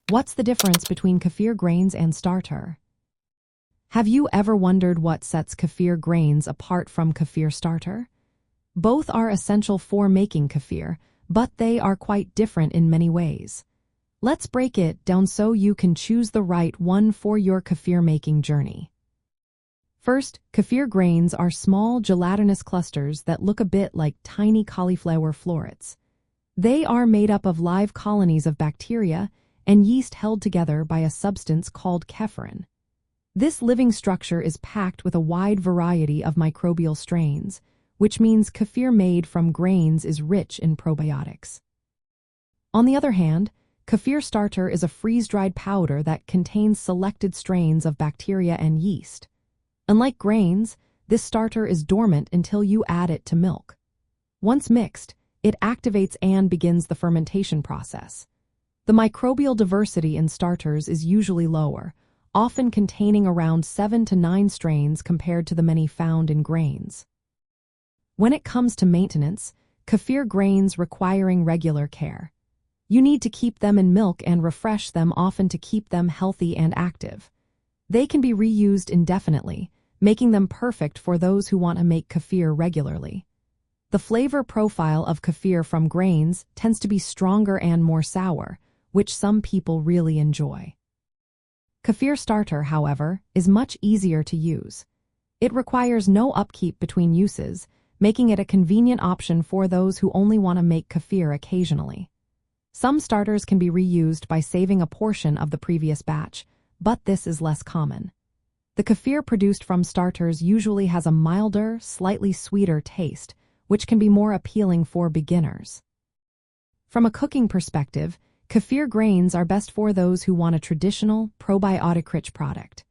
What's the difference between kefir grains and starter? Have you ever wondered what sets kefir grains apart from kefir starter? Both are essential for making kefir, but they are quite different in many ways. Let's break it down so you can choose the right one for your kefir making journey. First, kefir grains are small gelatinous clusters that look a bit like tiny cauliflower florets. They are made up of live colonies of bacteria and yeast held together by a substance called kefirin. This living structure is packed with a wide variety of microbial strains, which means kefir made from grains is rich in probiotics. On the other hand, kefir starter is a freeze-dried powder that contains selected strains of bacteria and yeast. Unlike grains, this starter is dormant until you add it to milk. Once mixed, it activates and begins the fermentation process. The microbial diversity in starters is usually lower, often containing around 7 to 9 strains compared to the many found in grains. When it comes to maintenance, kefir grains requiring regular care. You need to keep them in milk and refresh them often to keep them healthy and active. They can be reused indefinitely, making them perfect for those who want to make kefir regularly. The flavor profile of kefir from grains tends to be stronger and more sour, which some people really enjoy. Kefir starter, however, is much easier to use. It requires no upkeep between uses, making it a convenient option for those who only want to make kefir occasionally. Some starters can be reused by saving a portion of the previous batch, but this is less common. The kefir produced from starters usually has a milder, slightly sweeter taste, which can be more appealing for beginners. From a cooking perspective, kefir grains are best for those who want a traditional, probiotic-rich product.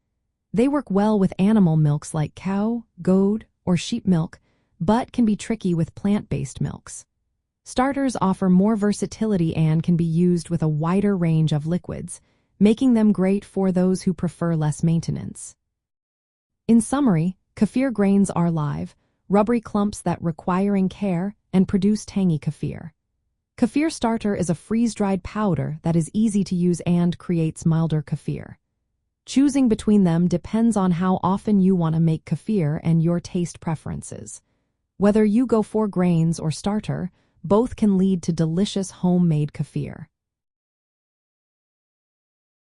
They work well with animal milks like cow, goat, or sheep milk, but can be tricky with plant-based milks. Starters offer more versatility and can be used with a wider range of liquids, making them great for those who prefer less maintenance. In summary, kefir grains are live, rubbery clumps that requiring care and produce tangy kefir. Kefir starter is a freeze-dried powder that is easy to use and creates milder kefir. Choosing between them depends on how often you want to make kefir and your taste preferences. Whether you go for grains or starter, both can lead to delicious homemade kefir.